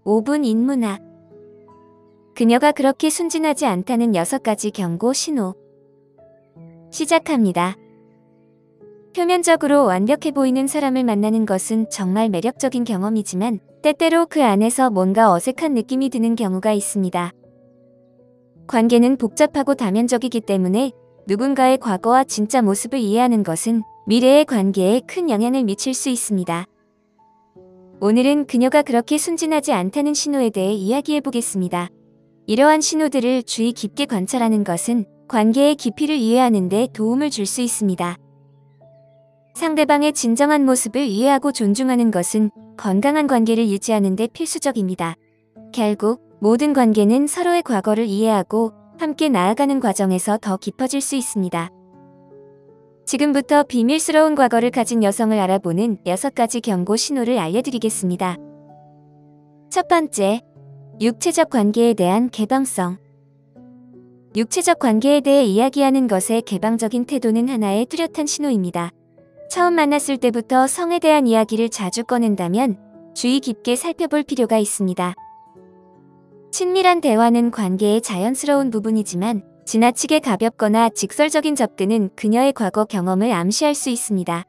5분 인문학. 그녀가 그렇게 순진하지 않다는 6가지 경고 신호. 시작합니다. 표면적으로 완벽해 보이는 사람을 만나는 것은 정말 매력적인 경험이지만 때때로 그 안에서 뭔가 어색한 느낌이 드는 경우가 있습니다. 관계는 복잡하고 다면적이기 때문에 누군가의 과거와 진짜 모습을 이해하는 것은 미래의 관계에 큰 영향을 미칠 수 있습니다. 오늘은 그녀가 그렇게 순진하지 않다는 신호에 대해 이야기해 보겠습니다. 이러한 신호들을 주의 깊게 관찰하는 것은 관계의 깊이를 이해하는 데 도움을 줄 수 있습니다. 상대방의 진정한 모습을 이해하고 존중하는 것은 건강한 관계를 유지하는 데 필수적입니다. 결국 모든 관계는 서로의 과거를 이해하고 함께 나아가는 과정에서 더 깊어질 수 있습니다. 지금부터 비밀스러운 과거를 가진 여성을 알아보는 6가지 경고 신호를 알려드리겠습니다. 첫 번째, 육체적 관계에 대한 개방성. 육체적 관계에 대해 이야기하는 것의 개방적인 태도는 하나의 뚜렷한 신호입니다. 처음 만났을 때부터 성에 대한 이야기를 자주 꺼낸다면 주의 깊게 살펴볼 필요가 있습니다. 친밀한 대화는 관계의 자연스러운 부분이지만 지나치게 가볍거나 직설적인 접근은 그녀의 과거 경험을 암시할 수 있습니다.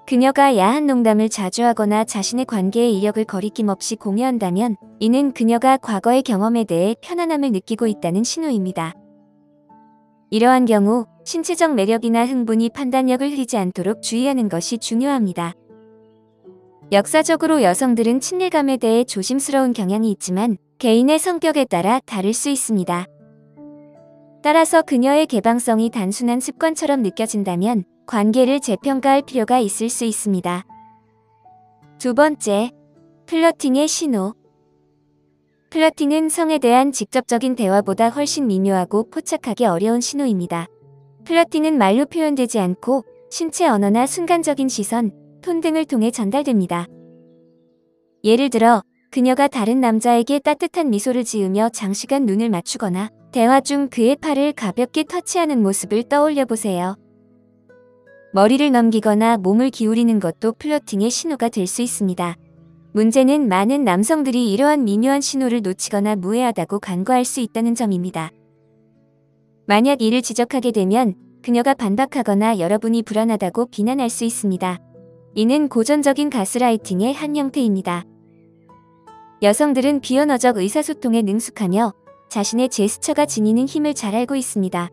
그녀가 야한 농담을 자주 하거나 자신의 관계의 이력을 거리낌 없이 공유한다면 이는 그녀가 과거의 경험에 대해 편안함을 느끼고 있다는 신호입니다. 이러한 경우 신체적 매력이나 흥분이 판단력을 흐리지 않도록 주의하는 것이 중요합니다. 역사적으로 여성들은 친밀감에 대해 조심스러운 경향이 있지만 개인의 성격에 따라 다를 수 있습니다. 따라서 그녀의 개방성이 단순한 습관처럼 느껴진다면 관계를 재평가할 필요가 있을 수 있습니다. 두 번째, 플러팅의 신호. 플러팅은 성에 대한 직접적인 대화보다 훨씬 미묘하고 포착하기 어려운 신호입니다. 플러팅은 말로 표현되지 않고 신체 언어나 순간적인 시선, 톤 등을 통해 전달됩니다. 예를 들어, 그녀가 다른 남자에게 따뜻한 미소를 지으며 장시간 눈을 맞추거나 대화 중 그의 팔을 가볍게 터치하는 모습을 떠올려 보세요. 머리를 넘기거나 몸을 기울이는 것도 플러팅의 신호가 될 수 있습니다. 문제는 많은 남성들이 이러한 미묘한 신호를 놓치거나 무해하다고 간과할 수 있다는 점입니다. 만약 이를 지적하게 되면 그녀가 반박하거나 여러분이 불안하다고 비난할 수 있습니다. 이는 고전적인 가스라이팅의 한 형태입니다. 여성들은 비언어적 의사소통에 능숙하며 자신의 제스처가 지니는 힘을 잘 알고 있습니다.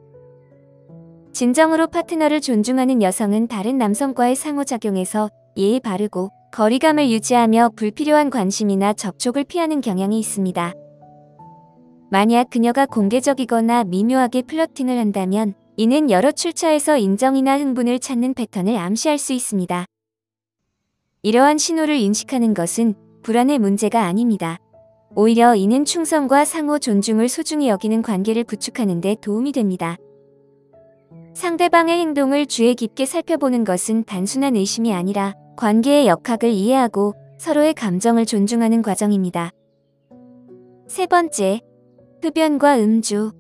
진정으로 파트너를 존중하는 여성은 다른 남성과의 상호작용에서 예의 바르고 거리감을 유지하며 불필요한 관심이나 접촉을 피하는 경향이 있습니다. 만약 그녀가 공개적이거나 미묘하게 플러팅을 한다면 이는 여러 출처에서 인정이나 흥분을 찾는 패턴을 암시할 수 있습니다. 이러한 신호를 인식하는 것은 불안의 문제가 아닙니다. 오히려 이는 충성과 상호 존중을 소중히 여기는 관계를 구축하는 데 도움이 됩니다. 상대방의 행동을 주의 깊게 살펴보는 것은 단순한 의심이 아니라 관계의 역학을 이해하고 서로의 감정을 존중하는 과정입니다. 세 번째, 흡연과 음주.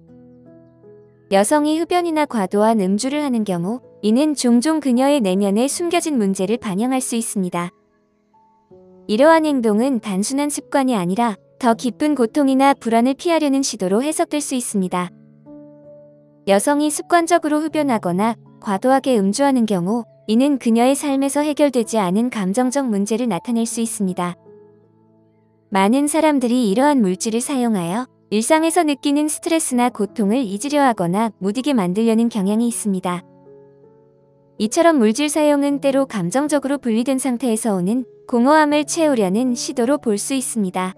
여성이 흡연이나 과도한 음주를 하는 경우 이는 종종 그녀의 내면에 숨겨진 문제를 반영할 수 있습니다. 이러한 행동은 단순한 습관이 아니라 더 깊은 고통이나 불안을 피하려는 시도로 해석될 수 있습니다. 여성이 습관적으로 흡연하거나 과도하게 음주하는 경우 이는 그녀의 삶에서 해결되지 않은 감정적 문제를 나타낼 수 있습니다. 많은 사람들이 이러한 물질을 사용하여 일상에서 느끼는 스트레스나 고통을 잊으려 하거나 무디게 만들려는 경향이 있습니다. 이처럼 물질 사용은 때로 감정적으로 분리된 상태에서 오는 공허함을 채우려는 시도로 볼 수 있습니다.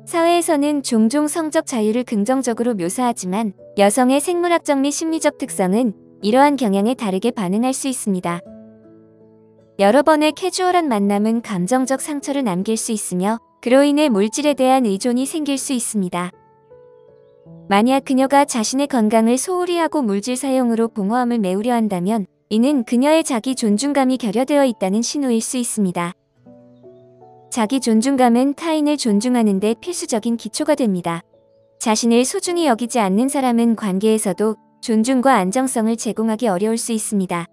사회에서는 종종 성적 자유를 긍정적으로 묘사하지만 여성의 생물학적 및 심리적 특성은 이러한 경향에 다르게 반응할 수 있습니다. 여러 번의 캐주얼한 만남은 감정적 상처를 남길 수 있으며 그로 인해 물질에 대한 의존이 생길 수 있습니다. 만약 그녀가 자신의 건강을 소홀히 하고 물질 사용으로 공허함을 메우려 한다면 이는 그녀의 자기 존중감이 결여되어 있다는 신호일 수 있습니다. 자기 존중감은 타인을 존중하는 데 필수적인 기초가 됩니다. 자신을 소중히 여기지 않는 사람은 관계에서도 존중과 안정성을 제공하기 어려울 수 있습니다.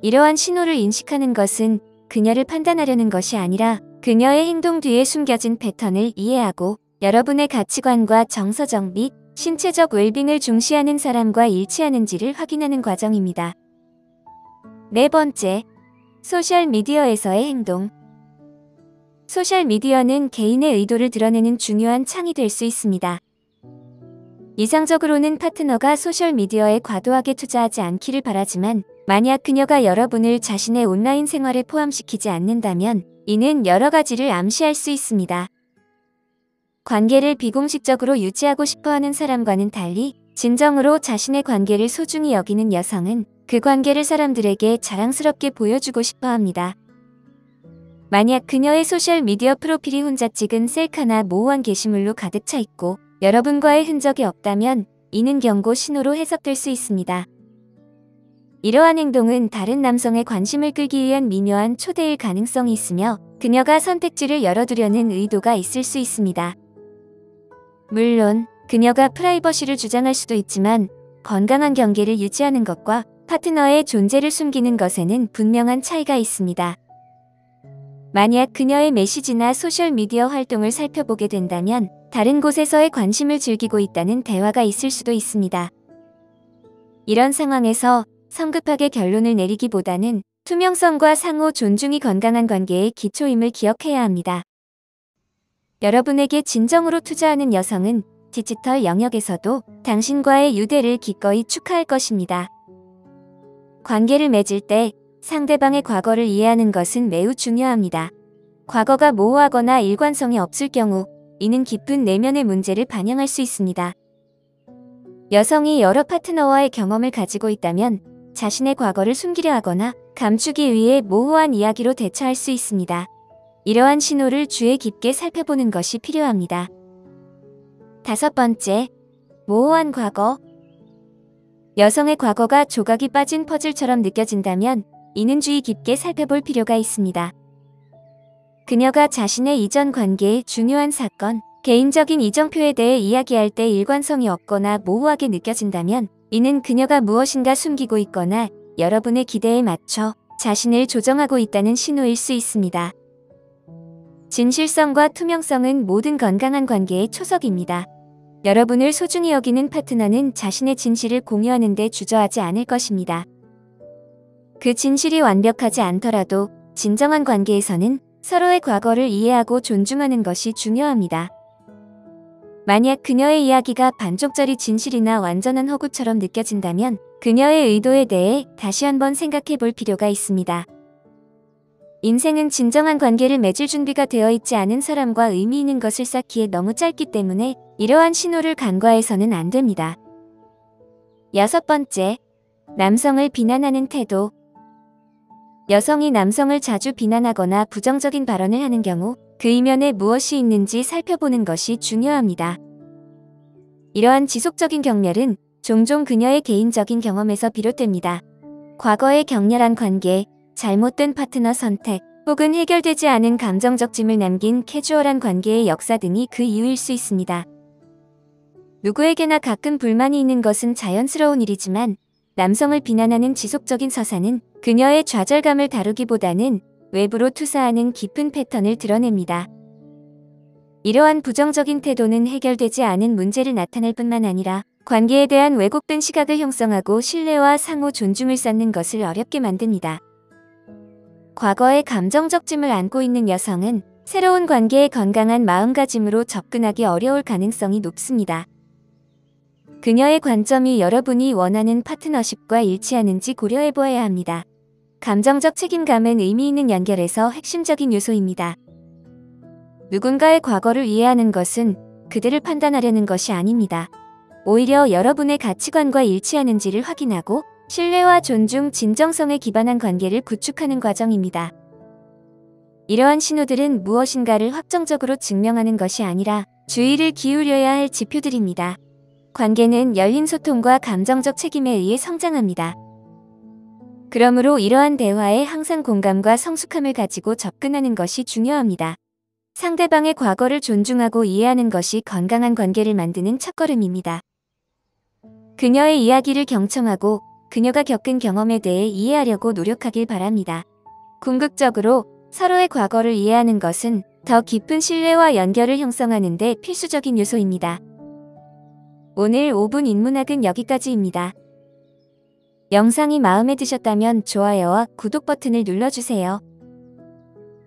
이러한 신호를 인식하는 것은 그녀를 판단하려는 것이 아니라 그녀의 행동 뒤에 숨겨진 패턴을 이해하고 여러분의 가치관과 정서적 및 신체적 웰빙을 중시하는 사람과 일치하는지를 확인하는 과정입니다. 네 번째, 소셜미디어에서의 행동. 소셜미디어는 개인의 의도를 드러내는 중요한 창이 될 수 있습니다. 이상적으로는 파트너가 소셜미디어에 과도하게 투자하지 않기를 바라지만 만약 그녀가 여러분을 자신의 온라인 생활에 포함시키지 않는다면 이는 여러 가지를 암시할 수 있습니다. 관계를 비공식적으로 유지하고 싶어하는 사람과는 달리 진정으로 자신의 관계를 소중히 여기는 여성은 그 관계를 사람들에게 자랑스럽게 보여주고 싶어합니다. 만약 그녀의 소셜미디어 프로필이 혼자 찍은 셀카나 모호한 게시물로 가득 차 있고 여러분과의 흔적이 없다면 이는 경고 신호로 해석될 수 있습니다. 이러한 행동은 다른 남성의 관심을 끌기 위한 미묘한 초대일 가능성이 있으며 그녀가 선택지를 열어두려는 의도가 있을 수 있습니다. 물론 그녀가 프라이버시를 주장할 수도 있지만 건강한 경계를 유지하는 것과 파트너의 존재를 숨기는 것에는 분명한 차이가 있습니다. 만약 그녀의 메시지나 소셜미디어 활동을 살펴보게 된다면 다른 곳에서의 관심을 즐기고 있다는 대화가 있을 수도 있습니다. 이런 상황에서 성급하게 결론을 내리기보다는 투명성과 상호 존중이 건강한 관계의 기초임을 기억해야 합니다. 여러분에게 진정으로 투자하는 여성은 디지털 영역에서도 당신과의 유대를 기꺼이 축하할 것입니다. 관계를 맺을 때 상대방의 과거를 이해하는 것은 매우 중요합니다. 과거가 모호하거나 일관성이 없을 경우 이는 깊은 내면의 문제를 반영할 수 있습니다. 여성이 여러 파트너와의 경험을 가지고 있다면 자신의 과거를 숨기려 하거나 감추기 위해 모호한 이야기로 대처할 수 있습니다. 이러한 신호를 주의 깊게 살펴보는 것이 필요합니다. 다섯 번째, 모호한 과거. 여성의 과거가 조각이 빠진 퍼즐처럼 느껴진다면 이는 주의 깊게 살펴볼 필요가 있습니다. 그녀가 자신의 이전 관계의 중요한 사건, 개인적인 이정표에 대해 이야기할 때 일관성이 없거나 모호하게 느껴진다면 이는 그녀가 무엇인가 숨기고 있거나 여러분의 기대에 맞춰 자신을 조정하고 있다는 신호일 수 있습니다. 진실성과 투명성은 모든 건강한 관계의 초석입니다. 여러분을 소중히 여기는 파트너는 자신의 진실을 공유하는 데 주저하지 않을 것입니다. 그 진실이 완벽하지 않더라도 진정한 관계에서는 서로의 과거를 이해하고 존중하는 것이 중요합니다. 만약 그녀의 이야기가 반쪽짜리 진실이나 완전한 허구처럼 느껴진다면 그녀의 의도에 대해 다시 한번 생각해 볼 필요가 있습니다. 인생은 진정한 관계를 맺을 준비가 되어 있지 않은 사람과 의미 있는 것을 쌓기에 너무 짧기 때문에 이러한 신호를 간과해서는 안 됩니다. 여섯 번째, 남성을 비난하는 태도. 여성이 남성을 자주 비난하거나 부정적인 발언을 하는 경우 그 이면에 무엇이 있는지 살펴보는 것이 중요합니다. 이러한 지속적인 경멸은 종종 그녀의 개인적인 경험에서 비롯됩니다. 과거의 격렬한 관계, 잘못된 파트너 선택, 혹은 해결되지 않은 감정적 짐을 남긴 캐주얼한 관계의 역사 등이 그 이유일 수 있습니다. 누구에게나 가끔 불만이 있는 것은 자연스러운 일이지만 남성을 비난하는 지속적인 서사는 그녀의 좌절감을 다루기보다는 외부로 투사하는 깊은 패턴을 드러냅니다. 이러한 부정적인 태도는 해결되지 않은 문제를 나타낼 뿐만 아니라 관계에 대한 왜곡된 시각을 형성하고 신뢰와 상호 존중을 쌓는 것을 어렵게 만듭니다. 과거의 감정적 짐을 안고 있는 여성은 새로운 관계에 건강한 마음가짐으로 접근하기 어려울 가능성이 높습니다. 그녀의 관점이 여러분이 원하는 파트너십과 일치하는지 고려해보아야 합니다. 감정적 책임감은 의미 있는 연결에서 핵심적인 요소입니다. 누군가의 과거를 이해하는 것은 그들을 판단하려는 것이 아닙니다. 오히려 여러분의 가치관과 일치하는지를 확인하고 신뢰와 존중, 진정성에 기반한 관계를 구축하는 과정입니다. 이러한 신호들은 무엇인가를 확정적으로 증명하는 것이 아니라 주의를 기울여야 할 지표들입니다. 관계는 열린 소통과 감정적 책임에 의해 성장합니다. 그러므로 이러한 대화에 항상 공감과 성숙함을 가지고 접근하는 것이 중요합니다. 상대방의 과거를 존중하고 이해하는 것이 건강한 관계를 만드는 첫걸음입니다. 그녀의 이야기를 경청하고 그녀가 겪은 경험에 대해 이해하려고 노력하길 바랍니다. 궁극적으로 서로의 과거를 이해하는 것은 더 깊은 신뢰와 연결을 형성하는 데 필수적인 요소입니다. 오늘 5분 인문학은 여기까지입니다. 영상이 마음에 드셨다면 좋아요와 구독 버튼을 눌러주세요.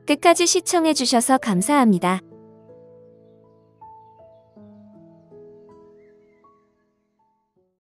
끝까지 시청해주셔서 감사합니다.